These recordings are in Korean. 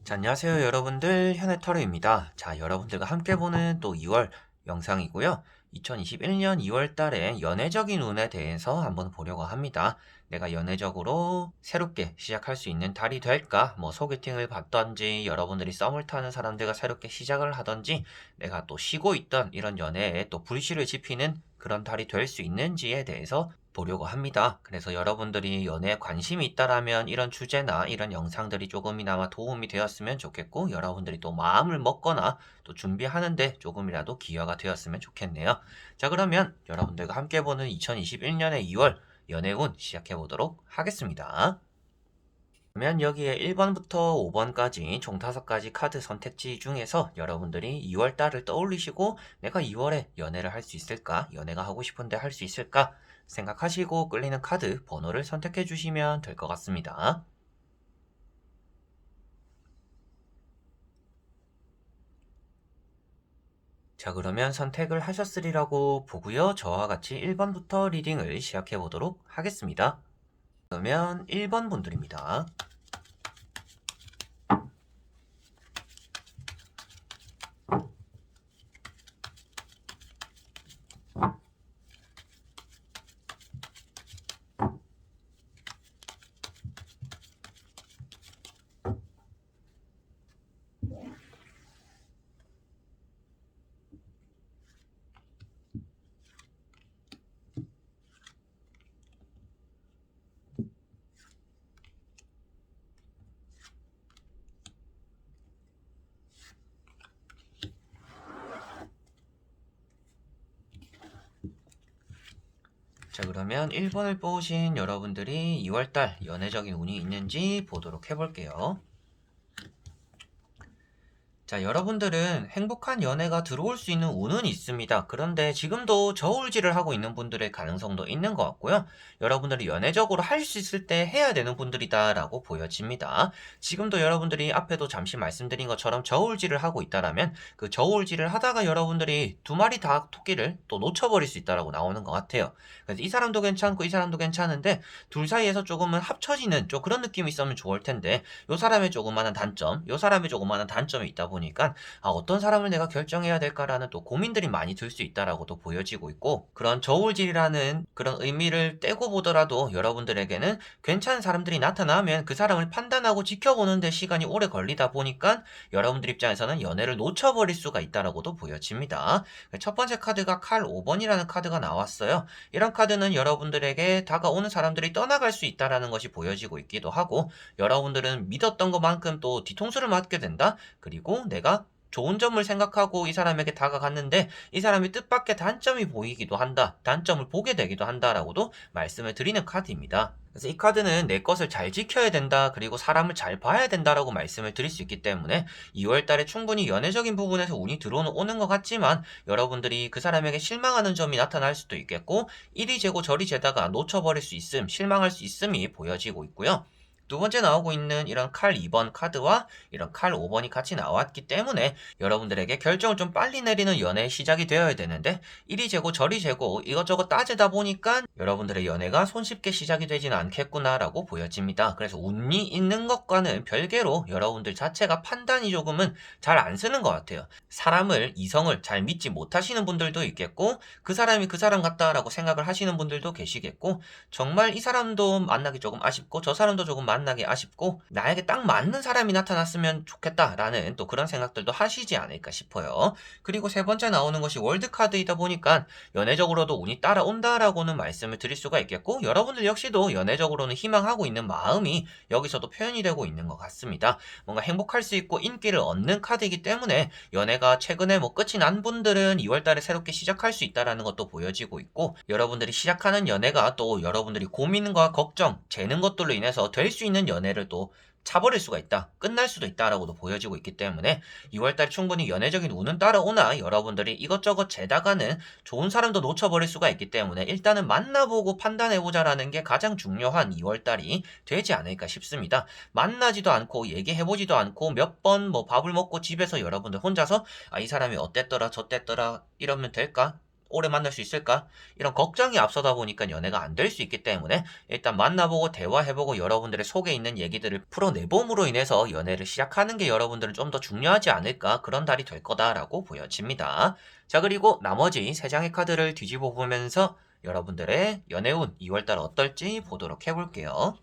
자, 안녕하세요 여러분들, 현해터루입니다. 자, 여러분들과 함께 보는 또 2월 영상이고요. 2021년 2월 달에 연애적인 운에 대해서 한번 보려고 합니다. 내가 연애적으로 새롭게 시작할 수 있는 달이 될까? 뭐 소개팅을 받던지, 여러분들이 썸을 타는 사람들과 새롭게 시작을 하던지, 내가 또 쉬고 있던 이런 연애에 또 불씨를 지피는 그런 달이 될 수 있는지에 대해서 보려고 합니다. 그래서 여러분들이 연애에 관심이 있다라면 이런 주제나 이런 영상들이 조금이나마 도움이 되었으면 좋겠고, 여러분들이 또 마음을 먹거나 또 준비하는데 조금이라도 기여가 되었으면 좋겠네요. 자, 그러면 여러분들과 함께 보는 2021년의 2월 연애운 시작해 보도록 하겠습니다. 그러면 여기에 1번부터 5번까지 총 5가지 카드 선택지 중에서 여러분들이 2월 달을 떠올리시고, 내가 2월에 연애를 할 수 있을까? 연애가 하고 싶은데 할 수 있을까? 생각하시고 끌리는 카드 번호를 선택해 주시면 될 것 같습니다. 자, 그러면 선택을 하셨으리라고 보고요. 저와 같이 1번부터 리딩을 시작해 보도록 하겠습니다. 그러면 1번 분들입니다. 자, 그러면 1번을 뽑으신 여러분들이 2월달 연애적인 운이 있는지 보도록 해볼게요. 자, 여러분들은 행복한 연애가 들어올 수 있는 운은 있습니다. 그런데 지금도 저울질을 하고 있는 분들의 가능성도 있는 것 같고요. 여러분들이 연애적으로 할 수 있을 때 해야 되는 분들이다라고 보여집니다. 지금도 여러분들이 앞에도 잠시 말씀드린 것처럼 저울질을 하고 있다라면, 그 저울질을 하다가 여러분들이 두 마리 다 토끼를 또 놓쳐버릴 수 있다라고 나오는 것 같아요. 그래서 이 사람도 괜찮고 이 사람도 괜찮은데 둘 사이에서 조금은 합쳐지는 좀 그런 느낌이 있으면 좋을 텐데, 요 사람의 조그마한 단점, 요 사람의 조그마한 단점이 있다 보니까 어떤 사람을 내가 결정해야 될까라는 또 고민들이 많이 들 수 있다라고도 보여지고 있고, 그런 저울질이라는 그런 의미를 떼고 보더라도 여러분들에게는 괜찮은 사람들이 나타나면 그 사람을 판단하고 지켜보는데 시간이 오래 걸리다 보니까 여러분들 입장에서는 연애를 놓쳐버릴 수가 있다라고도 보여집니다. 첫 번째 카드가 칼 5번이라는 카드가 나왔어요. 이런 카드는 여러분들에게 다가오는 사람들이 떠나갈 수 있다라는 것이 보여지고 있기도 하고, 여러분들은 믿었던 것만큼 또 뒤통수를 맞게 된다? 그리고 내가 좋은 점을 생각하고 이 사람에게 다가갔는데 이 사람이 뜻밖의 단점이 보이기도 한다. 단점을 보게 되기도 한다라고도 말씀을 드리는 카드입니다. 그래서 이 카드는 내 것을 잘 지켜야 된다, 그리고 사람을 잘 봐야 된다라고 말씀을 드릴 수 있기 때문에 2월 달에 충분히 연애적인 부분에서 운이 들어오는 것 같지만, 여러분들이 그 사람에게 실망하는 점이 나타날 수도 있겠고, 이리 재고 저리 재다가 놓쳐버릴 수 있음, 실망할 수 있음이 보여지고 있고요. 두 번째 나오고 있는 이런 칼 2번 카드와 이런 칼 5번이 같이 나왔기 때문에 여러분들에게 결정을 좀 빨리 내리는 연애의 시작이 되어야 되는데, 이리 재고 저리 재고 이것저것 따지다 보니까 여러분들의 연애가 손쉽게 시작이 되지는 않겠구나라고 보여집니다. 그래서 운이 있는 것과는 별개로 여러분들 자체가 판단이 조금은 잘 안 쓰는 것 같아요. 사람을, 이성을 잘 믿지 못하시는 분들도 있겠고, 그 사람이 그 사람 같다라고 생각을 하시는 분들도 계시겠고, 정말 이 사람도 만나기 조금 아쉽고 저 사람도 조금 만나기 아쉽고 나에게 딱 맞는 사람이 나타났으면 좋겠다라는 또 그런 생각들도 하시지 않을까 싶어요. 그리고 세 번째 나오는 것이 월드카드이다 보니까 연애적으로도 운이 따라온다라고는 말씀을 드릴 수가 있겠고, 여러분들 역시도 연애적으로는 희망하고 있는 마음이 여기서도 표현이 되고 있는 것 같습니다. 뭔가 행복할 수 있고 인기를 얻는 카드이기 때문에 연애가 최근에 뭐 끝이 난 분들은 2월달에 새롭게 시작할 수 있다라는 것도 보여지고 있고, 여러분들이 시작하는 연애가 또 여러분들이 고민과 걱정, 재는 것들로 인해서 될 수 있는 연애를 또 차버릴 수가 있다, 끝날 수도 있다라고도 보여지고 있기 때문에 2월달 충분히 연애적인 운은 따라오나 여러분들이 이것저것 재다가는 좋은 사람도 놓쳐버릴 수가 있기 때문에 일단은 만나보고 판단해보자라는 게 가장 중요한 2월달이 되지 않을까 싶습니다. 만나지도 않고 얘기해보지도 않고 몇 번 뭐 밥을 먹고 집에서 여러분들 혼자서 이 사람이 어땠더라 저땠더라 이러면 될까? 오래 만날 수 있을까? 이런 걱정이 앞서다 보니까 연애가 안 될 수 있기 때문에 일단 만나보고 대화해보고 여러분들의 속에 있는 얘기들을 풀어내봄으로 인해서 연애를 시작하는 게 여러분들은 좀 더 중요하지 않을까, 그런 달이 될 거다라고 보여집니다. 자, 그리고 나머지 3장의 카드를 뒤집어 보면서 여러분들의 연애운 2월달 어떨지 보도록 해볼게요.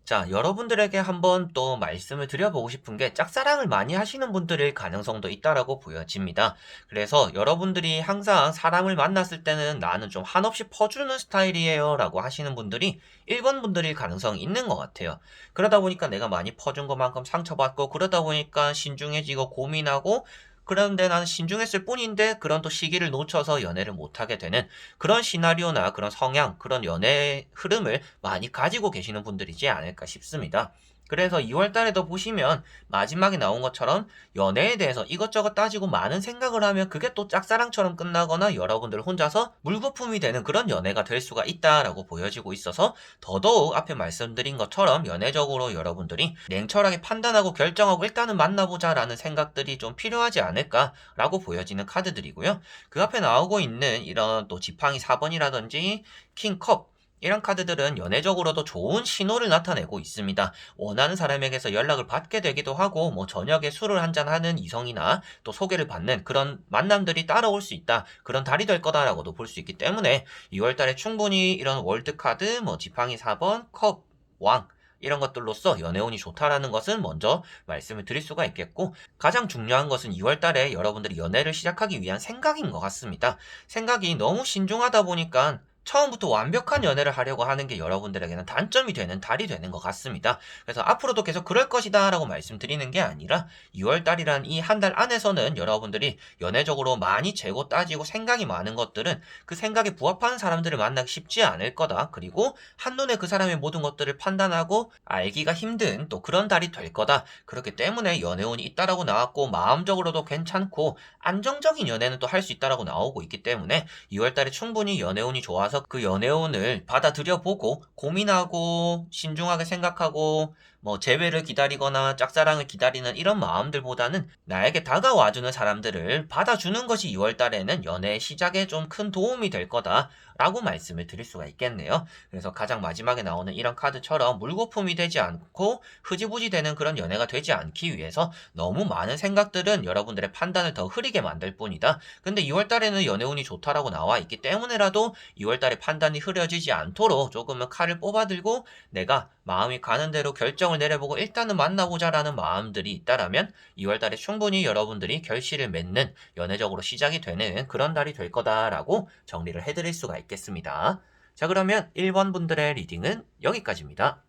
자, 여러분들에게 한번 또 말씀을 드려보고 싶은 게 짝사랑을 많이 하시는 분들일 가능성도 있다라고 보여집니다. 그래서 여러분들이 항상 사람을 만났을 때는 나는 좀 한없이 퍼주는 스타일이에요 라고 하시는 분들이 1번 분들일 가능성이 있는 것 같아요. 그러다 보니까 내가 많이 퍼준 것만큼 상처받고, 그러다 보니까 신중해지고 고민하고, 그런데 나는 신중했을 뿐인데 그런 또 시기를 놓쳐서 연애를 못하게 되는 그런 시나리오나 그런 성향, 그런 연애 흐름을 많이 가지고 계시는 분들이지 않을까 싶습니다. 그래서 2월 달에도 보시면 마지막에 나온 것처럼 연애에 대해서 이것저것 따지고 많은 생각을 하면 그게 또 짝사랑처럼 끝나거나 여러분들 혼자서 물거품이 되는 그런 연애가 될 수가 있다라고 보여지고 있어서, 더더욱 앞에 말씀드린 것처럼 연애적으로 여러분들이 냉철하게 판단하고 결정하고 일단은 만나보자라는 생각들이 좀 필요하지 않을까라고 보여지는 카드들이고요. 그 앞에 나오고 있는 이런 또 지팡이 4번이라든지 킹컵, 이런 카드들은 연애적으로도 좋은 신호를 나타내고 있습니다. 원하는 사람에게서 연락을 받게 되기도 하고, 뭐 저녁에 술을 한잔하는 이성이나 또 소개를 받는 그런 만남들이 따라올 수 있다, 그런 달이 될 거다라고도 볼 수 있기 때문에 2월달에 충분히 이런 월드카드, 뭐 지팡이 4번, 컵, 왕, 이런 것들로서 연애운이 좋다라는 것은 먼저 말씀을 드릴 수가 있겠고, 가장 중요한 것은 2월달에 여러분들이 연애를 시작하기 위한 생각인 것 같습니다. 생각이 너무 신중하다 보니까 처음부터 완벽한 연애를 하려고 하는 게 여러분들에게는 단점이 되는 달이 되는 것 같습니다. 그래서 앞으로도 계속 그럴 것이다 라고 말씀드리는 게 아니라 2월달이란 이 한 달 안에서는 여러분들이 연애적으로 많이 재고 따지고 생각이 많은 것들은 그 생각에 부합하는 사람들을 만나기 쉽지 않을 거다. 그리고 한눈에 그 사람의 모든 것들을 판단하고 알기가 힘든 또 그런 달이 될 거다. 그렇기 때문에 연애운이 있다라고 나왔고, 마음적으로도 괜찮고 안정적인 연애는 또 할 수 있다라고 나오고 있기 때문에 2월달에 충분히 연애운이 좋아서 그 연애운을 받아들여 보고 고민하고 신중하게 생각하고, 뭐 재회를 기다리거나 짝사랑을 기다리는 이런 마음들보다는 나에게 다가와주는 사람들을 받아주는 것이 2월달에는 연애의 시작에 좀 큰 도움이 될 거다 라고 말씀을 드릴 수가 있겠네요. 그래서 가장 마지막에 나오는 이런 카드처럼 물거품이 되지 않고 흐지부지 되는 그런 연애가 되지 않기 위해서 너무 많은 생각들은 여러분들의 판단을 더 흐리게 만들 뿐이다. 근데 2월달에는 연애운이 좋다라고 나와 있기 때문에라도 2월달에 판단이 흐려지지 않도록 조금은 칼을 뽑아들고 내가 마음이 가는 대로 결정을 내려보고 일단은 만나보자라는 마음들이 있다라면 2월달에 충분히 여러분들이 결실을 맺는, 연애적으로 시작이 되는 그런 달이 될 거다라고 정리를 해드릴 수가 있겠습니다. 자, 그러면 1번 분들의 리딩은 여기까지입니다.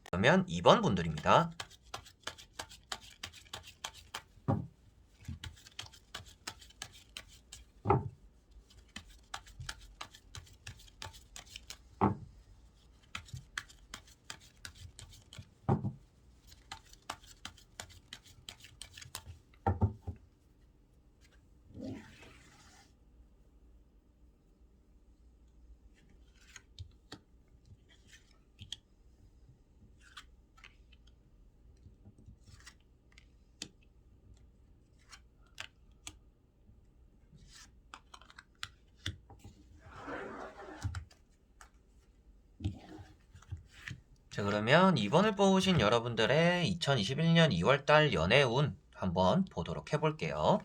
그러면 2번 분들입니다. 자, 그러면 2번을 뽑으신 여러분들의 2021년 2월달 연애운 한번 보도록 해볼게요.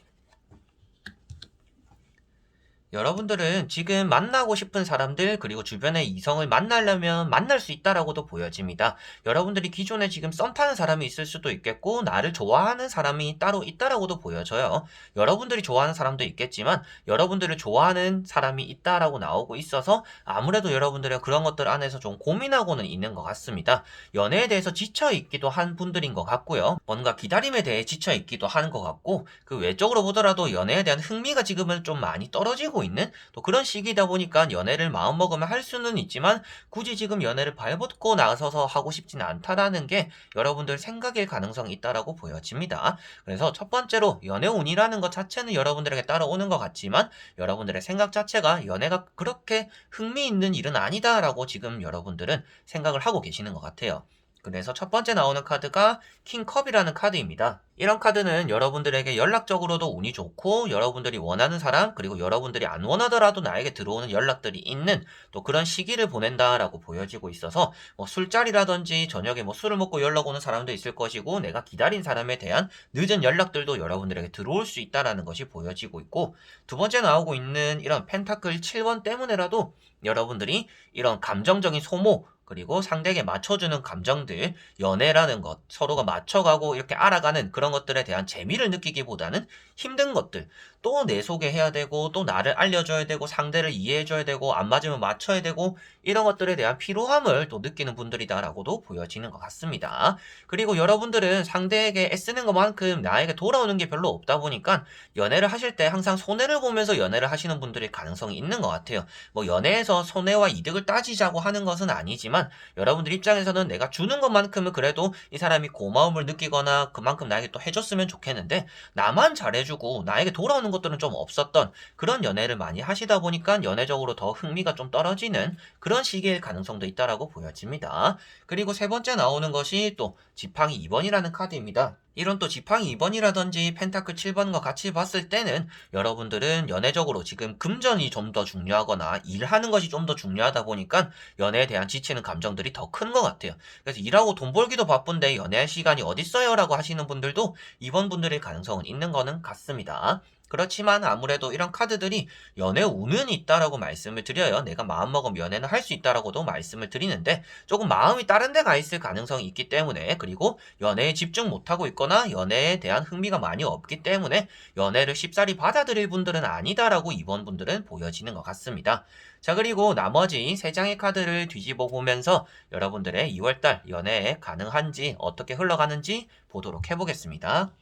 여러분들은 지금 만나고 싶은 사람들, 그리고 주변의 이성을 만나려면 만날 수 있다라고도 보여집니다. 여러분들이 기존에 지금 썸 타는 사람이 있을 수도 있겠고, 나를 좋아하는 사람이 따로 있다라고도 보여져요. 여러분들이 좋아하는 사람도 있겠지만 여러분들을 좋아하는 사람이 있다라고 나오고 있어서 아무래도 여러분들은 그런 것들 안에서 좀 고민하고는 있는 것 같습니다. 연애에 대해서 지쳐있기도 한 분들인 것 같고요. 뭔가 기다림에 대해 지쳐있기도 하는 것 같고, 그 외적으로 보더라도 연애에 대한 흥미가 지금은 좀 많이 떨어지고 있는 또 그런 시기다 보니까 연애를 마음먹으면 할 수는 있지만 굳이 지금 연애를 발벗고 나서서 하고 싶지는 않다라는 게 여러분들 생각일 가능성이 있다라고 보여집니다. 그래서 첫 번째로 연애운이라는 것 자체는 여러분들에게 따라오는 것 같지만 여러분들의 생각 자체가 연애가 그렇게 흥미있는 일은 아니다라고 지금 여러분들은 생각을 하고 계시는 것 같아요. 그래서 첫 번째 나오는 카드가 킹컵이라는 카드입니다. 이런 카드는 여러분들에게 연락적으로도 운이 좋고 여러분들이 원하는 사람 그리고 여러분들이 안 원하더라도 나에게 들어오는 연락들이 있는 또 그런 시기를 보낸다라고 보여지고 있어서 뭐 술자리라든지 저녁에 뭐 술을 먹고 연락 오는 사람도 있을 것이고 내가 기다린 사람에 대한 늦은 연락들도 여러분들에게 들어올 수 있다라는 것이 보여지고 있고 두 번째 나오고 있는 이런 펜타클 7번 때문에라도 여러분들이 이런 감정적인 소모 그리고 상대에게 맞춰주는 감정들, 연애라는 것, 서로가 맞춰가고 이렇게 알아가는 그런 것들에 대한 재미를 느끼기보다는 힘든 것들, 또 내 소개해야 되고, 또 나를 알려줘야 되고, 상대를 이해해줘야 되고, 안 맞으면 맞춰야 되고, 이런 것들에 대한 피로함을 또 느끼는 분들이다라고도 보여지는 것 같습니다. 그리고 여러분들은 상대에게 애쓰는 것만큼 나에게 돌아오는 게 별로 없다 보니까 연애를 하실 때 항상 손해를 보면서 연애를 하시는 분들의 가능성이 있는 것 같아요. 뭐 연애에서 손해와 이득을 따지자고 하는 것은 아니지만 여러분들 입장에서는 내가 주는 것만큼은 그래도 이 사람이 고마움을 느끼거나 그만큼 나에게 또 해줬으면 좋겠는데 나만 잘해주고 나에게 돌아오는 것들은 좀 없었던 그런 연애를 많이 하시다 보니까 연애적으로 더 흥미가 좀 떨어지는 그런 시기일 가능성도 있다라고 보여집니다. 그리고 세 번째 나오는 것이 또 지팡이 2번이라는 카드입니다. 이런 또 지팡이 2번이라든지 펜타클 7번과 같이 봤을 때는 여러분들은 연애적으로 지금 금전이 좀 더 중요하거나 일하는 것이 좀 더 중요하다 보니까 연애에 대한 지치는 감정들이 더 큰 것 같아요. 그래서 일하고 돈 벌기도 바쁜데 연애할 시간이 어딨어요? 라고 하시는 분들도 이번 분들일 가능성은 있는 거는 같습니다. 그렇지만 아무래도 이런 카드들이 연애 운은 있다라고 말씀을 드려요. 내가 마음먹으면 연애는 할 수 있다라고도 말씀을 드리는데 조금 마음이 다른 데 가 있을 가능성이 있기 때문에 그리고 연애에 집중 못하고 있거나 연애에 대한 흥미가 많이 없기 때문에 연애를 쉽사리 받아들일 분들은 아니다라고 이번 분들은 보여지는 것 같습니다. 자, 그리고 나머지 3장의 카드를 뒤집어 보면서 여러분들의 2월달 연애 가능한지 어떻게 흘러가는지 보도록 해보겠습니다.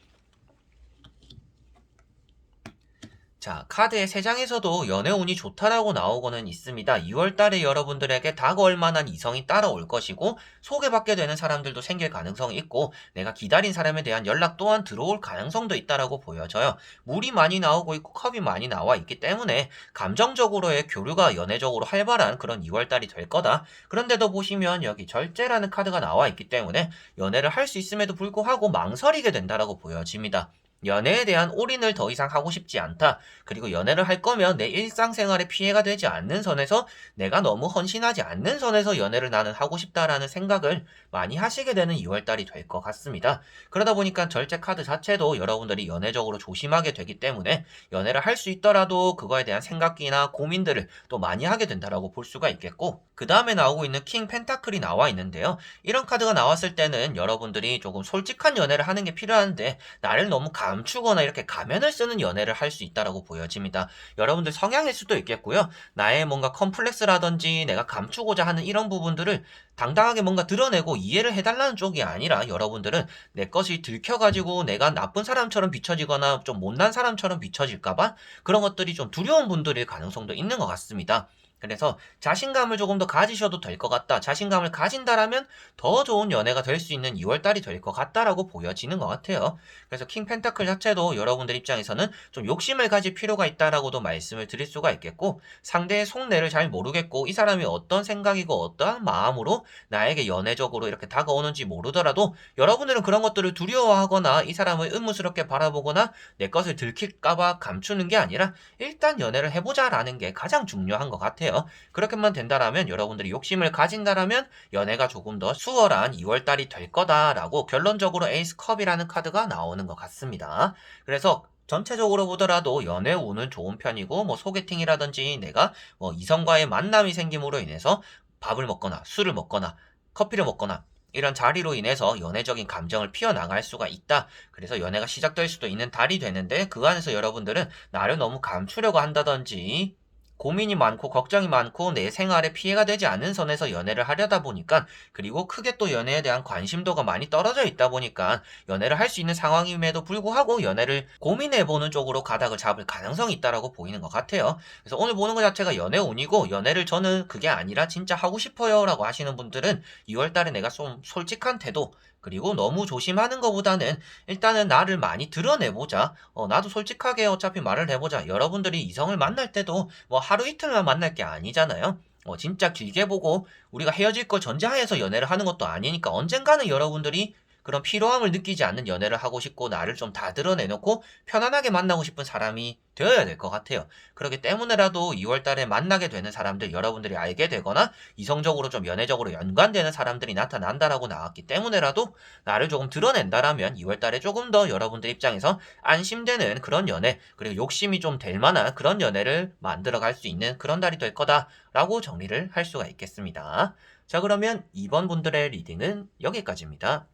자, 카드의 3장에서도 연애운이 좋다라고 나오고는 있습니다. 2월 달에 여러분들에게 다가올 만한 이성이 따라올 것이고 소개받게 되는 사람들도 생길 가능성이 있고 내가 기다린 사람에 대한 연락 또한 들어올 가능성도 있다라고 보여져요. 물이 많이 나오고 있고 컵이 많이 나와 있기 때문에 감정적으로의 교류가 연애적으로 활발한 그런 2월 달이 될 거다. 그런데도 보시면 여기 절제라는 카드가 나와 있기 때문에 연애를 할 수 있음에도 불구하고 망설이게 된다라고 보여집니다. 연애에 대한 올인을 더 이상 하고 싶지 않다. 그리고 연애를 할 거면 내 일상생활에 피해가 되지 않는 선에서 내가 너무 헌신하지 않는 선에서 연애를 나는 하고 싶다라는 생각을 많이 하시게 되는 2월달이 될 것 같습니다. 그러다 보니까 절제 카드 자체도 여러분들이 연애적으로 조심하게 되기 때문에 연애를 할 수 있더라도 그거에 대한 생각이나 고민들을 또 많이 하게 된다라고 볼 수가 있겠고 그 다음에 나오고 있는 킹 펜타클이 나와 있는데요. 이런 카드가 나왔을 때는 여러분들이 조금 솔직한 연애를 하는 게 필요한데 나를 너무 감추거나 이렇게 가면을 쓰는 연애를 할 수 있다라고 보여집니다. 여러분들 성향일 수도 있겠고요. 나의 뭔가 컴플렉스라든지 내가 감추고자 하는 이런 부분들을 당당하게 뭔가 드러내고 이해를 해달라는 쪽이 아니라 여러분들은 내 것이 들켜가지고 내가 나쁜 사람처럼 비춰지거나 좀 못난 사람처럼 비춰질까봐 그런 것들이 좀 두려운 분들일 가능성도 있는 것 같습니다. 그래서 자신감을 조금 더 가지셔도 될 것 같다. 자신감을 가진다라면 더 좋은 연애가 될 수 있는 2월달이 될 것 같다라고 보여지는 것 같아요. 그래서 킹 펜타클 자체도 여러분들 입장에서는 좀 욕심을 가질 필요가 있다라고도 말씀을 드릴 수가 있겠고 상대의 속내를 잘 모르겠고 이 사람이 어떤 생각이고 어떠한 마음으로 나에게 연애적으로 이렇게 다가오는지 모르더라도 여러분들은 그런 것들을 두려워하거나 이 사람을 의무스럽게 바라보거나 내 것을 들킬까봐 감추는 게 아니라 일단 연애를 해보자라는 게 가장 중요한 것 같아요. 그렇게만 된다라면 여러분들이 욕심을 가진다라면 연애가 조금 더 수월한 2월달이 될 거다라고 결론적으로 에이스 컵이라는 카드가 나오는 것 같습니다. 그래서 전체적으로 보더라도 연애 운은 좋은 편이고 뭐 소개팅이라든지 내가 뭐 이성과의 만남이 생김으로 인해서 밥을 먹거나 술을 먹거나 커피를 먹거나 이런 자리로 인해서 연애적인 감정을 피워나갈 수가 있다. 그래서 연애가 시작될 수도 있는 달이 되는데 그 안에서 여러분들은 나를 너무 감추려고 한다든지 고민이 많고 걱정이 많고 내 생활에 피해가 되지 않는 선에서 연애를 하려다 보니까 그리고 크게 또 연애에 대한 관심도가 많이 떨어져 있다 보니까 연애를 할 수 있는 상황임에도 불구하고 연애를 고민해보는 쪽으로 가닥을 잡을 가능성이 있다라고 보이는 것 같아요. 그래서 오늘 보는 것 자체가 연애 운이고 연애를 저는 그게 아니라 진짜 하고 싶어요 라고 하시는 분들은 2월달에 내가 좀 솔직한 태도 그리고 너무 조심하는 것보다는 일단은 나를 많이 드러내보자. 나도 솔직하게 어차피 말을 해보자. 여러분들이 이성을 만날 때도 뭐 하루 이틀만 만날 게 아니잖아요. 진짜 길게 보고 우리가 헤어질 걸 전제하에서 연애를 하는 것도 아니니까 언젠가는 여러분들이 그런 피로함을 느끼지 않는 연애를 하고 싶고 나를 좀 다 드러내놓고 편안하게 만나고 싶은 사람이 되어야 될 것 같아요. 그렇기 때문에라도 2월 달에 만나게 되는 사람들 여러분들이 알게 되거나 이성적으로 좀 연애적으로 연관되는 사람들이 나타난다라고 나왔기 때문에라도 나를 조금 드러낸다라면 2월 달에 조금 더 여러분들 입장에서 안심되는 그런 연애 그리고 욕심이 좀 될 만한 그런 연애를 만들어 갈 수 있는 그런 달이 될 거다라고 정리를 할 수가 있겠습니다. 자, 그러면 2번 분들의 리딩은 여기까지입니다.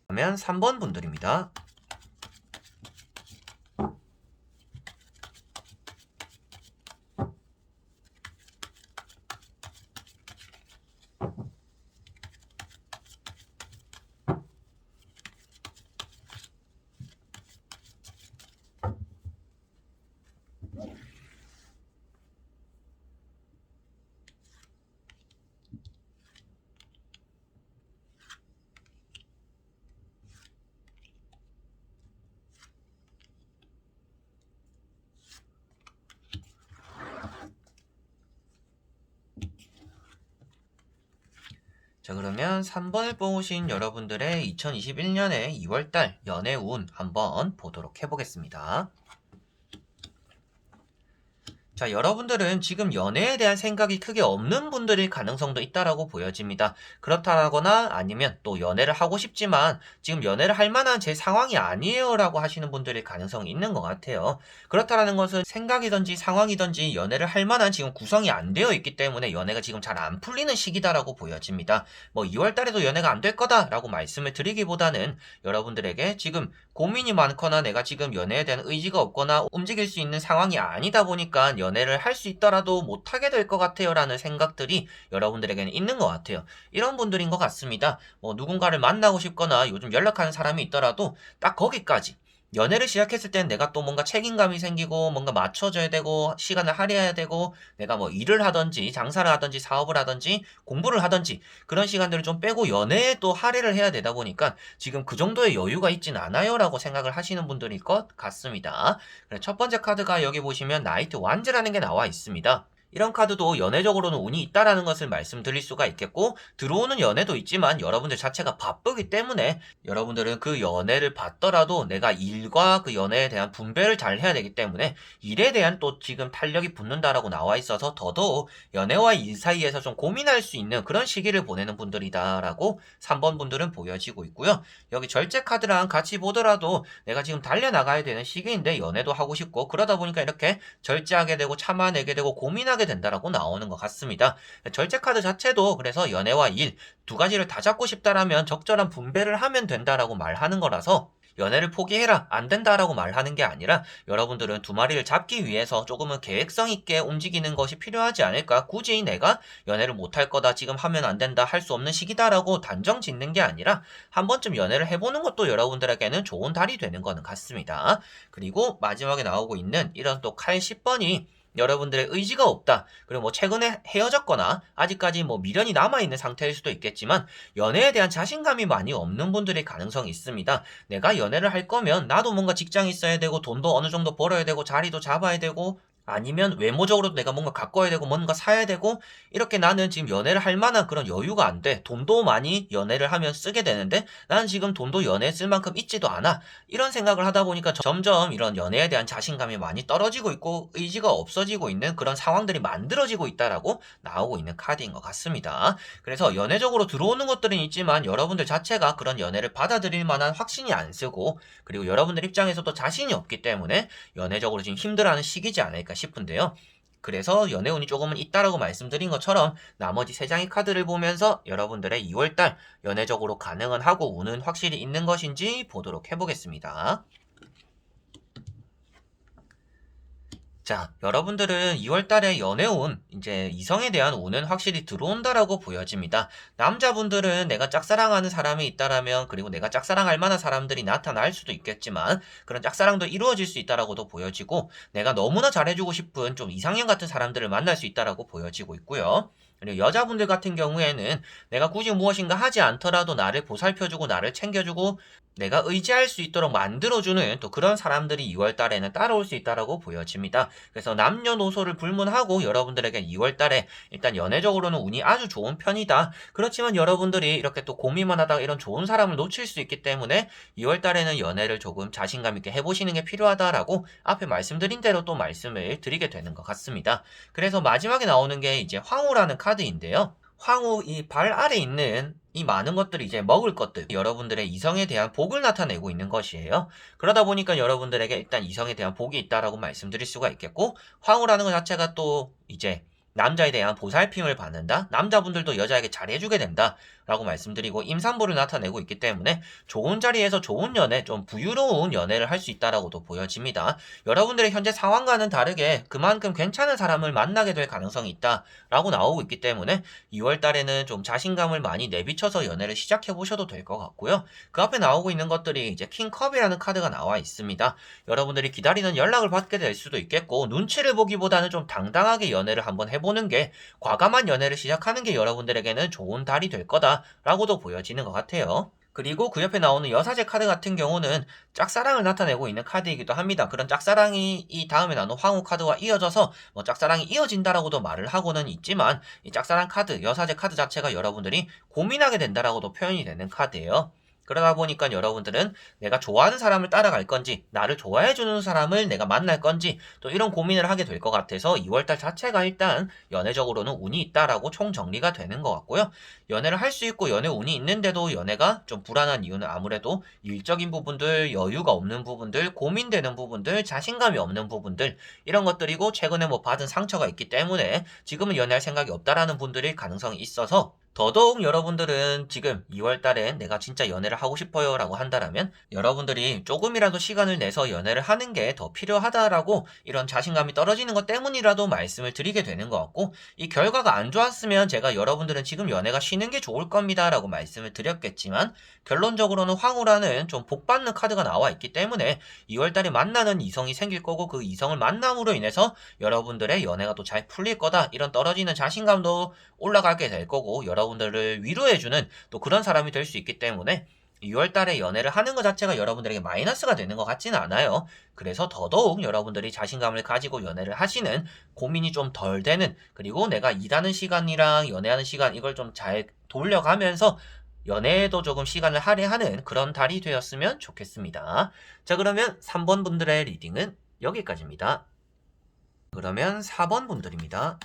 그러면 3번 분들입니다. 자, 그러면 3번을 뽑으신 여러분들의 2021년의 2월달 연애 운 한번 보도록 해보겠습니다. 자, 여러분들은 지금 연애에 대한 생각이 크게 없는 분들일 가능성도 있다라고 보여집니다. 그렇다거나 아니면 또 연애를 하고 싶지만 지금 연애를 할 만한 제 상황이 아니에요라고 하시는 분들일 가능성이 있는 것 같아요. 그렇다라는 것은 생각이든지 상황이든지 연애를 할 만한 지금 구성이 안 되어 있기 때문에 연애가 지금 잘 안 풀리는 시기다라고 보여집니다. 2월 달에도 연애가 안 될 거다라고 말씀을 드리기보다는 여러분들에게 지금 고민이 많거나 내가 지금 연애에 대한 의지가 없거나 움직일 수 있는 상황이 아니다 보니까 연애를 할 수 있더라도 못하게 될 것 같아요 라는 생각들이 여러분들에게는 있는 것 같아요. 이런 분들인 것 같습니다. 누군가를 만나고 싶거나 요즘 연락하는 사람이 있더라도 딱 거기까지 연애를 시작했을 땐 내가 또 뭔가 책임감이 생기고 뭔가 맞춰줘야 되고 시간을 할애해야 되고 내가 일을 하든지 장사를 하든지 사업을 하든지 공부를 하든지 그런 시간들을 좀 빼고 연애에 또 할애를 해야 되다 보니까 지금 그 정도의 여유가 있진 않아요 라고 생각을 하시는 분들일 것 같습니다. 첫 번째 카드가 여기 보시면 나이트 완즈라는 게 나와 있습니다. 이런 카드도 연애적으로는 운이 있다라는 것을 말씀드릴 수가 있겠고 들어오는 연애도 있지만 여러분들 자체가 바쁘기 때문에 여러분들은 그 연애를 받더라도 내가 일과 그 연애에 대한 분배를 잘 해야 되기 때문에 일에 대한 또 지금 탄력이 붙는다라고 나와 있어서 더더욱 연애와 일 사이에서 좀 고민할 수 있는 그런 시기를 보내는 분들이다라고 3번 분들은 보여지고 있고요. 여기 절제 카드랑 같이 보더라도 내가 지금 달려나가야 되는 시기인데 연애도 하고 싶고 그러다 보니까 이렇게 절제하게 되고 참아내게 되고 고민하게 된다라고 나오는 것 같습니다. 절제 카드 자체도 그래서 연애와 일 두 가지를 다 잡고 싶다라면 적절한 분배를 하면 된다라고 말하는 거라서 연애를 포기해라 안 된다라고 말하는 게 아니라 여러분들은 두 마리를 잡기 위해서 조금은 계획성 있게 움직이는 것이 필요하지 않을까. 굳이 내가 연애를 못할 거다 지금 하면 안 된다 할 수 없는 시기다라고 단정 짓는 게 아니라 한 번쯤 연애를 해보는 것도 여러분들에게는 좋은 달이 되는 거는 같습니다. 그리고 마지막에 나오고 있는 이런 또 칼 10번이 여러분들의 의지가 없다. 그리고 최근에 헤어졌거나 아직까지 미련이 남아있는 상태일 수도 있겠지만 연애에 대한 자신감이 많이 없는 분들의 가능성이 있습니다. 내가 연애를 할 거면 나도 뭔가 직장이 있어야 되고 돈도 어느 정도 벌어야 되고 자리도 잡아야 되고 아니면 외모적으로도 내가 뭔가 가꿔야 되고 뭔가 사야 되고 이렇게 나는 지금 연애를 할 만한 그런 여유가 안 돼. 돈도 많이 연애를 하면 쓰게 되는데 나는 지금 돈도 연애에 쓸 만큼 있지도 않아. 이런 생각을 하다 보니까 점점 이런 연애에 대한 자신감이 많이 떨어지고 있고 의지가 없어지고 있는 그런 상황들이 만들어지고 있다라고 나오고 있는 카드인 것 같습니다. 그래서 연애적으로 들어오는 것들은 있지만 여러분들 자체가 그런 연애를 받아들일 만한 확신이 안 쓰고 그리고 여러분들 입장에서도 자신이 없기 때문에 연애적으로 지금 힘들어하는 시기지 않을까 싶은데요. 그래서 연애운이 조금은 있다라고 말씀드린 것처럼 나머지 3장의 카드를 보면서 여러분들의 2월달 연애적으로 가능은 하고 운은 확실히 있는 것인지 보도록 해보겠습니다. 자, 여러분들은 2월달에 연애운, 이제 이성에 대한 운은 확실히 들어온다라고 보여집니다. 남자분들은 내가 짝사랑하는 사람이 있다라면, 그리고 내가 짝사랑할 만한 사람들이 나타날 수도 있겠지만, 그런 짝사랑도 이루어질 수 있다라고도 보여지고, 내가 너무나 잘해주고 싶은 좀 이상형 같은 사람들을 만날 수 있다라고 보여지고 있고요. 그리고 여자분들 같은 경우에는 내가 굳이 무엇인가 하지 않더라도 나를 보살펴주고 나를 챙겨주고 내가 의지할 수 있도록 만들어주는 또 그런 사람들이 2월 달에는 따라올 수 있다라고 보여집니다. 그래서 남녀노소를 불문하고 여러분들에게 2월 달에 일단 연애적으로는 운이 아주 좋은 편이다. 그렇지만 여러분들이 이렇게 또 고민만 하다가 이런 좋은 사람을 놓칠 수 있기 때문에 2월 달에는 연애를 조금 자신감 있게 해보시는 게 필요하다라고 앞에 말씀드린 대로 또 말씀을 드리게 되는 것 같습니다. 그래서 마지막에 나오는 게 이제 황후라는 카드인데요. 황후 이 발 아래 있는 이 많은 것들이 이제 먹을 것들, 여러분들의 이성에 대한 복을 나타내고 있는 것이에요. 그러다 보니까 여러분들에게 일단 이성에 대한 복이 있다라고 말씀드릴 수가 있겠고, 황후라는 것 자체가 또 이제 남자에 대한 보살핌을 받는다. 남자분들도 여자에게 잘해주게 된다. 라고 말씀드리고 임산부를 나타내고 있기 때문에 좋은 자리에서 좋은 연애, 좀 부유로운 연애를 할 수 있다라고도 보여집니다. 여러분들의 현재 상황과는 다르게 그만큼 괜찮은 사람을 만나게 될 가능성이 있다라고 나오고 있기 때문에 2월 달에는 좀 자신감을 많이 내비쳐서 연애를 시작해 보셔도 될 것 같고요. 그 앞에 나오고 있는 것들이 이제 킹컵이라는 카드가 나와 있습니다. 여러분들이 기다리는 연락을 받게 될 수도 있겠고 눈치를 보기보다는 좀 당당하게 연애를 한번 해보는 게 과감한 연애를 시작하는 게 여러분들에게는 좋은 달이 될 거다 라고도 보여지는 것 같아요. 그리고 그 옆에 나오는 여사제 카드 같은 경우는 짝사랑을 나타내고 있는 카드이기도 합니다. 그런 짝사랑이 이 다음에 나오는 황후 카드와 이어져서 뭐 짝사랑이 이어진다라고도 말을 하고는 있지만 이 짝사랑 카드, 여사제 카드 자체가 여러분들이 고민하게 된다라고도 표현이 되는 카드예요. 그러다 보니까 여러분들은 내가 좋아하는 사람을 따라갈 건지 나를 좋아해주는 사람을 내가 만날 건지 또 이런 고민을 하게 될 것 같아서 2월달 자체가 일단 연애적으로는 운이 있다라고 총정리가 되는 것 같고요. 연애를 할 수 있고 연애 운이 있는데도 연애가 좀 불안한 이유는 아무래도 일적인 부분들, 여유가 없는 부분들, 고민되는 부분들, 자신감이 없는 부분들 이런 것들이고 최근에 뭐 받은 상처가 있기 때문에 지금은 연애할 생각이 없다라는 분들일 가능성이 있어서 더더욱 여러분들은 지금 2월 달에 내가 진짜 연애를 하고 싶어요 라고 한다라면 여러분들이 조금이라도 시간을 내서 연애를 하는 게 더 필요하다라고 이런 자신감이 떨어지는 것 때문이라도 말씀을 드리게 되는 것 같고 이 결과가 안 좋았으면 제가 여러분들은 지금 연애가 쉬는 게 좋을 겁니다 라고 말씀을 드렸겠지만 결론적으로는 황후라는 좀 복받는 카드가 나와 있기 때문에 2월 달에 만나는 이성이 생길 거고 그 이성을 만남으로 인해서 여러분들의 연애가 또 잘 풀릴 거다 이런 떨어지는 자신감도 올라가게 될 거고 여러분들을 위로해주는 또 그런 사람이 될 수 있기 때문에 2월 달에 연애를 하는 것 자체가 여러분들에게 마이너스가 되는 것 같지는 않아요. 그래서 더더욱 여러분들이 자신감을 가지고 연애를 하시는 고민이 좀 덜 되는 그리고 내가 일하는 시간이랑 연애하는 시간 이걸 좀 잘 돌려가면서 연애에도 조금 시간을 할애하는 그런 달이 되었으면 좋겠습니다. 자 그러면 3번 분들의 리딩은 여기까지입니다. 그러면 4번 분들입니다.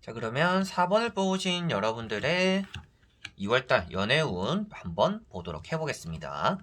자 그러면 4번을 뽑으신 여러분들의 2월달 연애운 한번 보도록 해보겠습니다.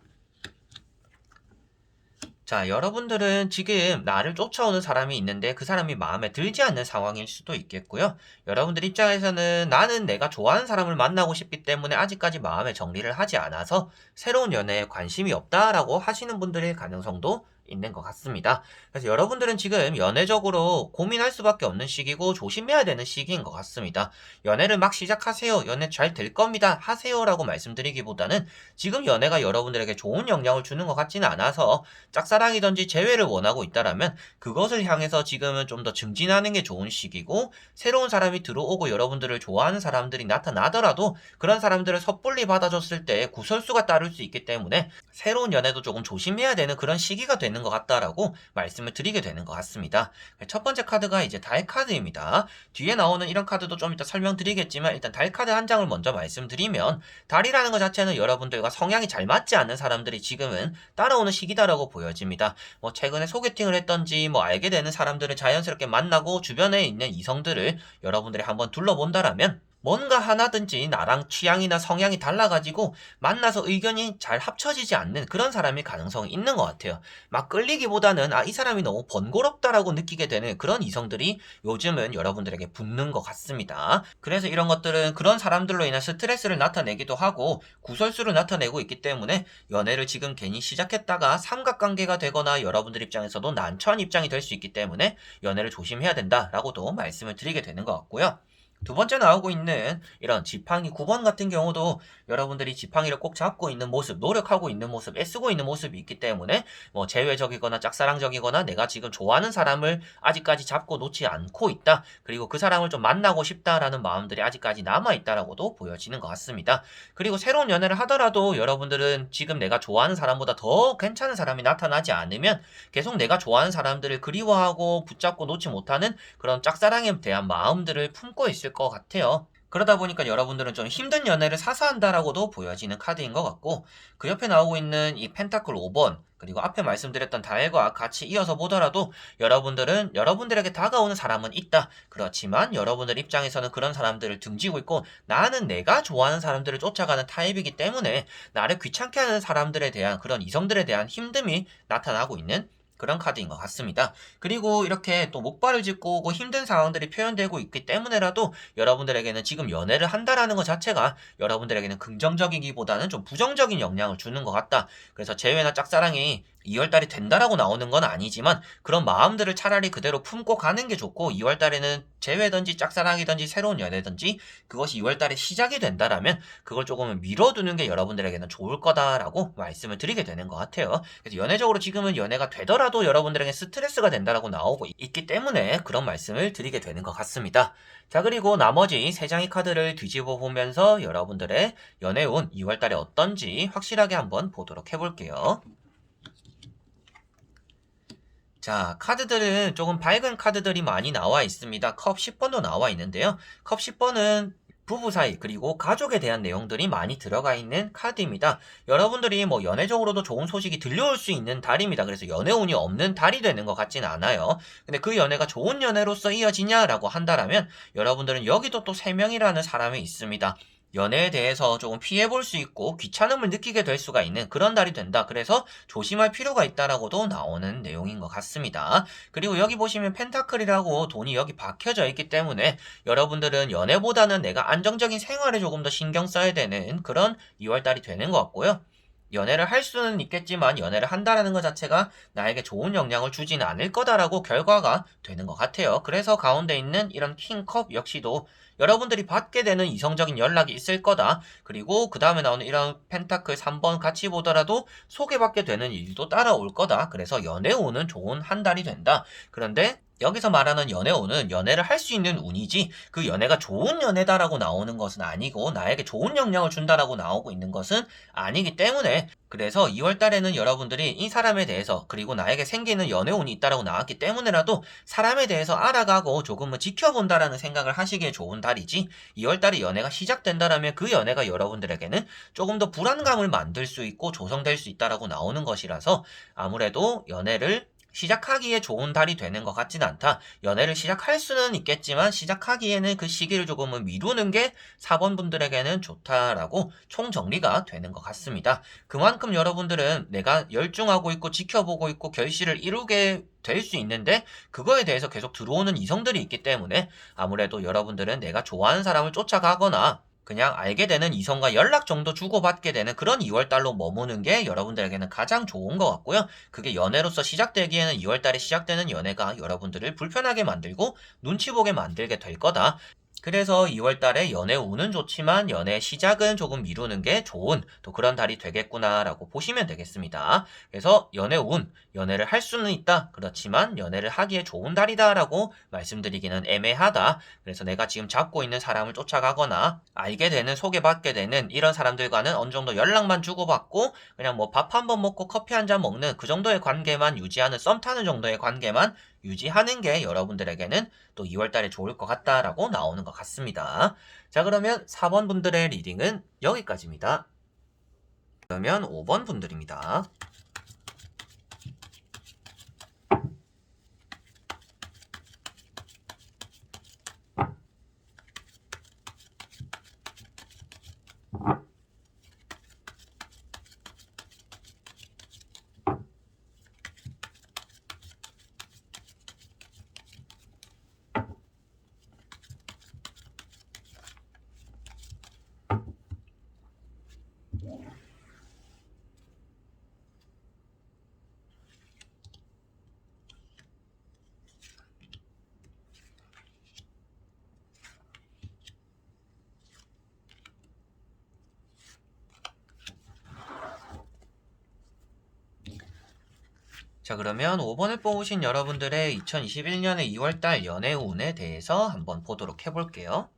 자 여러분들은 지금 나를 쫓아오는 사람이 있는데 그 사람이 마음에 들지 않는 상황일 수도 있겠고요. 여러분들 입장에서는 나는 내가 좋아하는 사람을 만나고 싶기 때문에 아직까지 마음의 정리를 하지 않아서 새로운 연애에 관심이 없다라고 하시는 분들의 가능성도 있는 것 같습니다. 그래서 여러분들은 지금 연애적으로 고민할 수밖에 없는 시기고 조심해야 되는 시기인 것 같습니다. 연애를 막 시작하세요. 연애 잘 될 겁니다. 하세요. 라고 말씀드리기보다는 지금 연애가 여러분들에게 좋은 영향을 주는 것 같지는 않아서 짝사랑이든지 재회를 원하고 있다라면 그것을 향해서 지금은 좀 더 증진하는 게 좋은 시기고 새로운 사람이 들어오고 여러분들을 좋아하는 사람들이 나타나더라도 그런 사람들을 섣불리 받아줬을 때 구설수가 따를 수 있기 때문에 새로운 연애도 조금 조심해야 되는 그런 시기가 되는 것 같다라고 말씀을 드리게 되는 것 같습니다. 첫 번째 카드가 이제 달 카드입니다. 뒤에 나오는 이런 카드도 좀 이따 설명드리겠지만 일단 달 카드 한 장을 먼저 말씀드리면 달이라는 것 자체는 여러분들과 성향이 잘 맞지 않는 사람들이 지금은 따라오는 시기다라고 보여집니다. 뭐 최근에 소개팅을 했던지 뭐 알게 되는 사람들을 자연스럽게 만나고 주변에 있는 이성들을 여러분들이 한번 둘러본다라면 뭔가 하나든지 나랑 취향이나 성향이 달라가지고 만나서 의견이 잘 합쳐지지 않는 그런 사람일 가능성이 있는 것 같아요. 막 끌리기보다는 이 사람이 너무 번거롭다라고 느끼게 되는 그런 이성들이 요즘은 여러분들에게 붙는 것 같습니다. 그래서 이런 것들은 그런 사람들로 인한 스트레스를 나타내기도 하고 구설수를 나타내고 있기 때문에 연애를 지금 괜히 시작했다가 삼각관계가 되거나 여러분들 입장에서도 난처한 입장이 될 수 있기 때문에 연애를 조심해야 된다라고도 말씀을 드리게 되는 것 같고요. 두 번째 나오고 있는 이런 지팡이 9번 같은 경우도 여러분들이 지팡이를 꼭 잡고 있는 모습, 노력하고 있는 모습, 애쓰고 있는 모습이 있기 때문에 뭐 제외적이거나 짝사랑적이거나 내가 지금 좋아하는 사람을 아직까지 잡고 놓지 않고 있다. 그리고 그 사람을 좀 만나고 싶다라는 마음들이 아직까지 남아있다라고도 보여지는 것 같습니다. 그리고 새로운 연애를 하더라도 여러분들은 지금 내가 좋아하는 사람보다 더 괜찮은 사람이 나타나지 않으면 계속 내가 좋아하는 사람들을 그리워하고 붙잡고 놓지 못하는 그런 짝사랑에 대한 마음들을 품고 있을 것 같아요. 그러다 보니까 여러분들은 좀 힘든 연애를 사사한다라고도 보여지는 카드인 것 같고, 그 옆에 나오고 있는 이 펜타클 5번, 그리고 앞에 말씀드렸던 달과 같이 이어서 보더라도 여러분들은 여러분들에게 다가오는 사람은 있다. 그렇지만 여러분들 입장에서는 그런 사람들을 등지고 있고 나는 내가 좋아하는 사람들을 쫓아가는 타입이기 때문에 나를 귀찮게 하는 사람들에 대한 그런 이성들에 대한 힘듦이 나타나고 있는 그런 카드인 것 같습니다. 그리고 이렇게 또 목발을 짚고 오고 힘든 상황들이 표현되고 있기 때문에라도 여러분들에게는 지금 연애를 한다라는 것 자체가 여러분들에게는 긍정적이기보다는 좀 부정적인 영향을 주는 것 같다. 그래서 재회나 짝사랑이 2월달이 된다라고 나오는 건 아니지만 그런 마음들을 차라리 그대로 품고 가는 게 좋고 2월달에는 재회든지 짝사랑이든지 새로운 연애든지 그것이 2월달에 시작이 된다라면 그걸 조금은 미뤄두는 게 여러분들에게는 좋을 거다라고 말씀을 드리게 되는 것 같아요. 그래서 연애적으로 지금은 연애가 되더라도 여러분들에게 스트레스가 된다라고 나오고 있기 때문에 그런 말씀을 드리게 되는 것 같습니다. 자, 그리고 나머지 3장의 카드를 뒤집어 보면서 여러분들의 연애운 2월달에 어떤지 확실하게 한번 보도록 해볼게요. 자, 카드들은 조금 밝은 카드들이 많이 나와 있습니다. 컵 10번도 나와 있는데요. 컵 10번은 부부 사이 그리고 가족에 대한 내용들이 많이 들어가 있는 카드입니다. 여러분들이 뭐 연애적으로도 좋은 소식이 들려올 수 있는 달입니다. 그래서 연애운이 없는 달이 되는 것 같진 않아요. 근데 그 연애가 좋은 연애로서 이어지냐라고 한다라면 여러분들은 여기도 또 3명이라는 사람이 있습니다. 연애에 대해서 조금 피해볼 수 있고 귀찮음을 느끼게 될 수가 있는 그런 달이 된다. 그래서 조심할 필요가 있다라고도 나오는 내용인 것 같습니다. 그리고 여기 보시면 펜타클이라고 돈이 여기 박혀져 있기 때문에 여러분들은 연애보다는 내가 안정적인 생활에 조금 더 신경 써야 되는 그런 2월달이 되는 것 같고요. 연애를 할 수는 있겠지만 연애를 한다라는 것 자체가 나에게 좋은 영향을 주지는 않을 거다라고 결과가 되는 것 같아요. 그래서 가운데 있는 이런 킹컵 역시도 여러분들이 받게 되는 이성적인 연락이 있을 거다. 그리고 그 다음에 나오는 이런 펜타클 3번 같이 보더라도 소개받게 되는 일도 따라올 거다. 그래서 연애운은 좋은 한 달이 된다. 그런데 여기서 말하는 연애운은 연애를 할 수 있는 운이지 그 연애가 좋은 연애다라고 나오는 것은 아니고 나에게 좋은 영향을 준다라고 나오고 있는 것은 아니기 때문에 그래서 2월 달에는 여러분들이 이 사람에 대해서 그리고 나에게 생기는 연애운이 있다라고 나왔기 때문에라도 사람에 대해서 알아가고 조금은 지켜본다라는 생각을 하시기에 좋은 달이지 2월 달에 연애가 시작된다라면 그 연애가 여러분들에게는 조금 더 불안감을 만들 수 있고 조성될 수 있다라고 나오는 것이라서 아무래도 연애를 시작하기에 좋은 달이 되는 것 같진 않다. 연애를 시작할 수는 있겠지만 시작하기에는 그 시기를 조금은 미루는 게 4번 분들에게는 좋다라고 총정리가 되는 것 같습니다. 그만큼 여러분들은 내가 열중하고 있고 지켜보고 있고 결실을 이루게 될 수 있는데 그거에 대해서 계속 들어오는 이성들이 있기 때문에 아무래도 여러분들은 내가 좋아하는 사람을 쫓아가거나 그냥 알게 되는 이성과 연락 정도 주고받게 되는 그런 2월달로 머무는 게 여러분들에게는 가장 좋은 것 같고요. 그게 연애로서 시작되기에는 2월달에 시작되는 연애가 여러분들을 불편하게 만들고 눈치 보게 만들게 될 거다. 그래서 2월 달에 연애 운은 좋지만 연애 시작은 조금 미루는 게 좋은 또 그런 달이 되겠구나라고 보시면 되겠습니다. 그래서 연애 운, 연애를 할 수는 있다. 그렇지만 연애를 하기에 좋은 달이다라고 말씀드리기는 애매하다. 그래서 내가 지금 잡고 있는 사람을 쫓아가거나 알게 되는 소개받게 되는 이런 사람들과는 어느 정도 연락만 주고받고 그냥 뭐 밥 한 번 먹고 커피 한 잔 먹는 그 정도의 관계만 유지하는 썸 타는 정도의 관계만 유지하는 게 여러분들에게는 또 2월 달에 좋을 것 같다라고 나오는 것 같습니다. 자, 그러면 4번 분들의 리딩은 여기까지입니다. 그러면 5번 분들입니다. 자, 그러면 5번을 뽑으신 여러분들의 2021년의 2월달 연애운에 대해서 한번 보도록 해볼게요.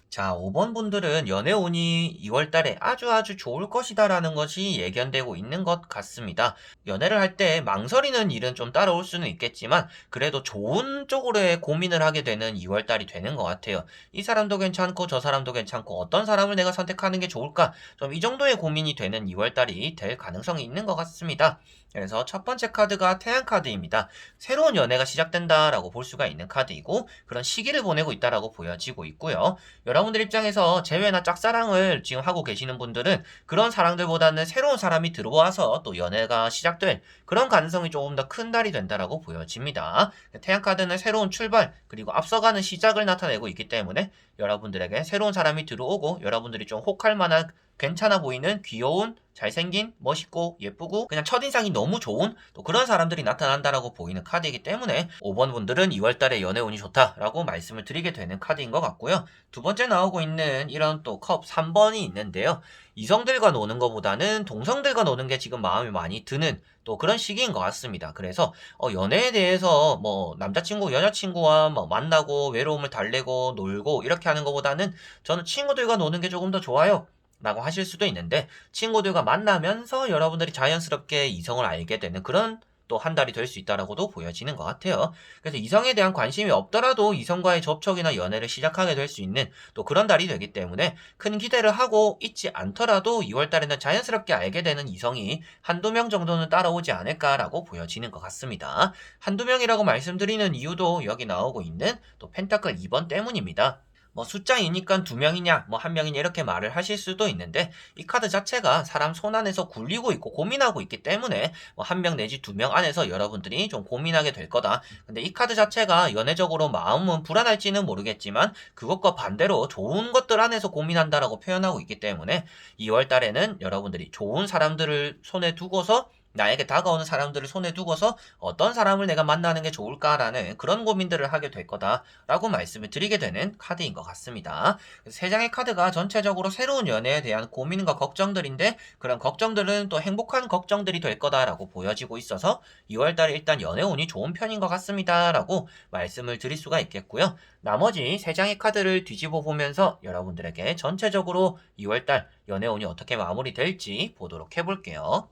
자, 5번 분들은 연애운이 2월 달에 아주 좋을 것이다라는 것이 예견되고 있는 것 같습니다. 연애를 할 때 망설이는 일은 좀 따라올 수는 있겠지만 그래도 좋은 쪽으로의 고민을 하게 되는 2월 달이 되는 것 같아요. 이 사람도 괜찮고 저 사람도 괜찮고 어떤 사람을 내가 선택하는 게 좋을까? 좀 이 정도의 고민이 되는 2월 달이 될 가능성이 있는 것 같습니다. 그래서 첫 번째 카드가 태양 카드입니다. 새로운 연애가 시작된다라고 볼 수가 있는 카드이고 그런 시기를 보내고 있다라고 보여지고 있고요. 여러분들 입장에서 재회나 짝사랑을 지금 하고 계시는 분들은 그런 사람들보다는 새로운 사람이 들어와서 또 연애가 시작될 그런 가능성이 조금 더 큰 달이 된다라고 보여집니다. 태양카드는 새로운 출발 그리고 앞서가는 시작을 나타내고 있기 때문에 여러분들에게 새로운 사람이 들어오고 여러분들이 좀 혹할 만한 괜찮아 보이는 귀여운 잘생긴 멋있고 예쁘고 그냥 첫인상이 너무 좋은 또 그런 사람들이 나타난다라고 보이는 카드이기 때문에 5번 분들은 2월달에 연애운이 좋다라고 말씀을 드리게 되는 카드인 것 같고요. 두 번째 나오고 있는 이런 또 컵 3번이 있는데요. 이성들과 노는 것보다는 동성들과 노는 게 지금 마음이 많이 드는 또 그런 시기인 것 같습니다. 그래서 연애에 대해서 뭐 남자친구 여자친구와 뭐 만나고 외로움을 달래고 놀고 이렇게 하는 것보다는 저는 친구들과 노는 게 조금 더 좋아요 라고 하실 수도 있는데 친구들과 만나면서 여러분들이 자연스럽게 이성을 알게 되는 그런 또 한 달이 될 수 있다라고도 보여지는 것 같아요. 그래서 이성에 대한 관심이 없더라도 이성과의 접촉이나 연애를 시작하게 될 수 있는 또 그런 달이 되기 때문에 큰 기대를 하고 있지 않더라도 2월 달에는 자연스럽게 알게 되는 이성이 한두 명 정도는 따라오지 않을까라고 보여지는 것 같습니다. 한두 명이라고 말씀드리는 이유도 여기 나오고 있는 또 펜타클 2번 때문입니다. 뭐 숫자이니까 두 명이냐 뭐 한 명이냐 이렇게 말을 하실 수도 있는데 이 카드 자체가 사람 손 안에서 굴리고 있고 고민하고 있기 때문에 뭐 한 명 내지 두 명 안에서 여러분들이 좀 고민하게 될 거다. 근데 이 카드 자체가 연애적으로 마음은 불안할지는 모르겠지만 그것과 반대로 좋은 것들 안에서 고민한다라고 표현하고 있기 때문에 2월 달에는 여러분들이 좋은 사람들을 손에 두고서 나에게 다가오는 사람들을 손에 두고서 어떤 사람을 내가 만나는 게 좋을까라는 그런 고민들을 하게 될 거다라고 말씀을 드리게 되는 카드인 것 같습니다. 세 장의 카드가 전체적으로 새로운 연애에 대한 고민과 걱정들인데 그런 걱정들은 또 행복한 걱정들이 될 거다라고 보여지고 있어서 2월달에 일단 연애운이 좋은 편인 것 같습니다라고 말씀을 드릴 수가 있겠고요. 나머지 세 장의 카드를 뒤집어 보면서 여러분들에게 전체적으로 2월달 연애운이 어떻게 마무리될지 보도록 해볼게요.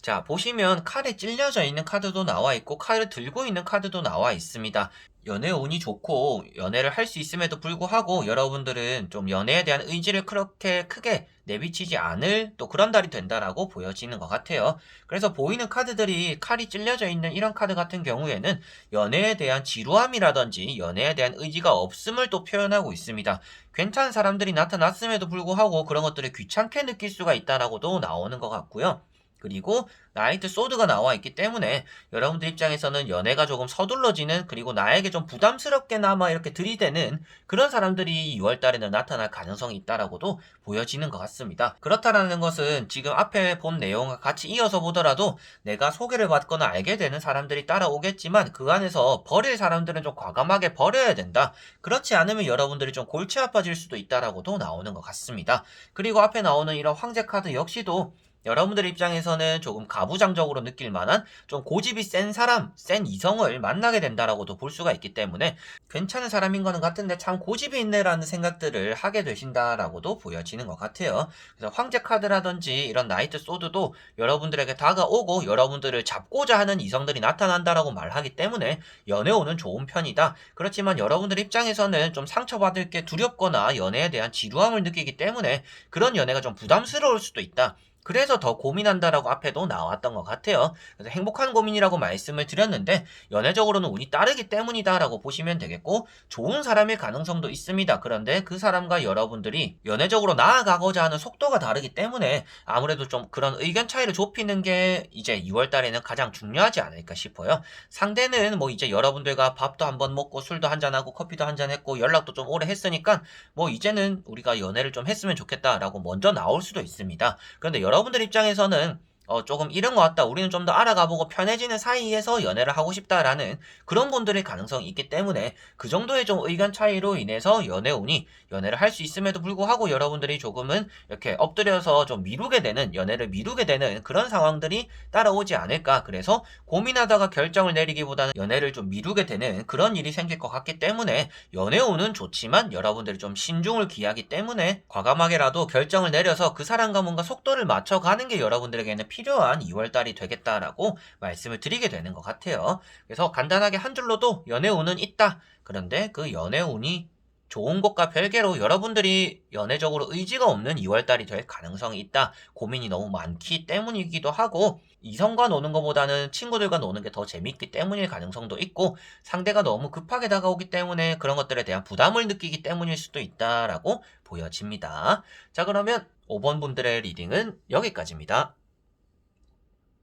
자, 보시면 칼에 찔려져 있는 카드도 나와 있고 칼을 들고 있는 카드도 나와 있습니다. 연애 운이 좋고 연애를 할 수 있음에도 불구하고 여러분들은 좀 연애에 대한 의지를 그렇게 크게 내비치지 않을 또 그런 달이 된다라고 보여지는 것 같아요. 그래서 보이는 카드들이 칼이 찔려져 있는 이런 카드 같은 경우에는 연애에 대한 지루함이라든지 연애에 대한 의지가 없음을 또 표현하고 있습니다. 괜찮은 사람들이 나타났음에도 불구하고 그런 것들을 귀찮게 느낄 수가 있다라고도 나오는 것 같고요. 그리고 나이트 소드가 나와 있기 때문에 여러분들 입장에서는 연애가 조금 서둘러지는 그리고 나에게 좀 부담스럽게나마 이렇게 들이대는 그런 사람들이 2월 달에는 나타날 가능성이 있다라고도 보여지는 것 같습니다. 그렇다라는 것은 지금 앞에 본 내용과 같이 이어서 보더라도 내가 소개를 받거나 알게 되는 사람들이 따라오겠지만 그 안에서 버릴 사람들은 좀 과감하게 버려야 된다. 그렇지 않으면 여러분들이 좀 골치 아파질 수도 있다라고도 나오는 것 같습니다. 그리고 앞에 나오는 이런 황제 카드 역시도 여러분들 입장에서는 조금 가부장적으로 느낄 만한 좀 고집이 센 사람, 센 이성을 만나게 된다라고도 볼 수가 있기 때문에 괜찮은 사람인 거는 같은데 참 고집이 있네라는 생각들을 하게 되신다라고도 보여지는 것 같아요. 그래서 황제 카드라든지 이런 나이트 소드도 여러분들에게 다가오고 여러분들을 잡고자 하는 이성들이 나타난다라고 말하기 때문에 연애운은 좋은 편이다. 그렇지만 여러분들 입장에서는 좀 상처받을 게 두렵거나 연애에 대한 지루함을 느끼기 때문에 그런 연애가 좀 부담스러울 수도 있다. 그래서 더 고민한다라고 앞에도 나왔던 것 같아요. 그래서 행복한 고민이라고 말씀을 드렸는데 연애적으로는 운이 따르기 때문이다라고 보시면 되겠고 좋은 사람일 가능성도 있습니다. 그런데 그 사람과 여러분들이 연애적으로 나아가고자 하는 속도가 다르기 때문에 아무래도 좀 그런 의견 차이를 좁히는 게 이제 2월 달에는 가장 중요하지 않을까 싶어요. 상대는 뭐 이제 여러분들과 밥도 한번 먹고 술도 한잔하고 커피도 한잔 했고 연락도 좀 오래 했으니까 뭐 이제는 우리가 연애를 좀 했으면 좋겠다라고 먼저 나올 수도 있습니다. 그런데 여러분들 입장에서는 조금 이른 것 같다. 우리는 좀 더 알아가보고 편해지는 사이에서 연애를 하고 싶다라는 그런 분들의 가능성이 있기 때문에 그 정도의 좀 의견 차이로 인해서 연애운이 연애를 할 수 있음에도 불구하고 여러분들이 조금은 이렇게 엎드려서 좀 미루게 되는 연애를 미루게 되는 그런 상황들이 따라오지 않을까. 그래서 고민하다가 결정을 내리기보다는 연애를 좀 미루게 되는 그런 일이 생길 것 같기 때문에 연애운은 좋지만 여러분들이 좀 신중을 기하기 때문에 과감하게라도 결정을 내려서 그 사람과 뭔가 속도를 맞춰가는 게 여러분들에게는 필요한 2월달이 되겠다라고 말씀을 드리게 되는 것 같아요. 그래서 간단하게 한 줄로도 연애운은 있다. 그런데 그 연애운이 좋은 것과 별개로 여러분들이 연애적으로 의지가 없는 2월달이 될 가능성이 있다. 고민이 너무 많기 때문이기도 하고 이성과 노는 것보다는 친구들과 노는 게 더 재밌기 때문일 가능성도 있고 상대가 너무 급하게 다가오기 때문에 그런 것들에 대한 부담을 느끼기 때문일 수도 있다라고 보여집니다. 자, 그러면 5번 분들의 리딩은 여기까지입니다.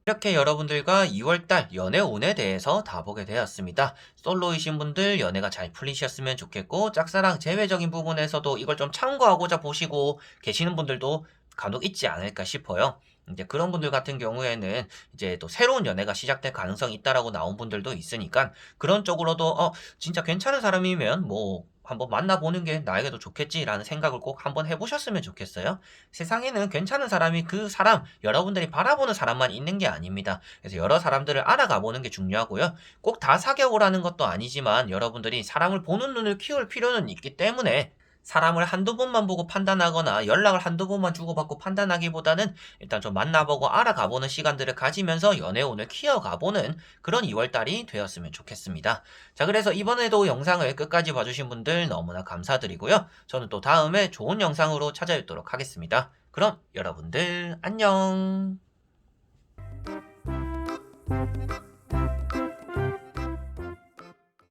이렇게 여러분들과 2월달 연애운에 대해서 다 보게 되었습니다. 솔로이신 분들 연애가 잘 풀리셨으면 좋겠고 짝사랑 제외적인 부분에서도 이걸 좀 참고하고자 보시고 계시는 분들도 간혹 있지 않을까 싶어요. 이제 그런 분들 같은 경우에는 이제 또 새로운 연애가 시작될 가능성이 있다라고 나온 분들도 있으니까 그런 쪽으로도 진짜 괜찮은 사람이면 뭐 한번 만나보는 게 나에게도 좋겠지라는 생각을 꼭 한번 해보셨으면 좋겠어요. 세상에는 괜찮은 사람이 그 사람, 여러분들이 바라보는 사람만 있는 게 아닙니다. 그래서 여러 사람들을 알아가보는 게 중요하고요. 꼭 다 사귀어보라는 것도 아니지만 여러분들이 사람을 보는 눈을 키울 필요는 있기 때문에 사람을 한두 번만 보고 판단하거나 연락을 한두 번만 주고받고 판단하기보다는 일단 좀 만나보고 알아가보는 시간들을 가지면서 연애운을 키워가보는 그런 2월달이 되었으면 좋겠습니다. 자, 그래서 이번에도 영상을 끝까지 봐주신 분들 너무나 감사드리고요. 저는 또 다음에 좋은 영상으로 찾아뵙도록 하겠습니다. 그럼 여러분들 안녕.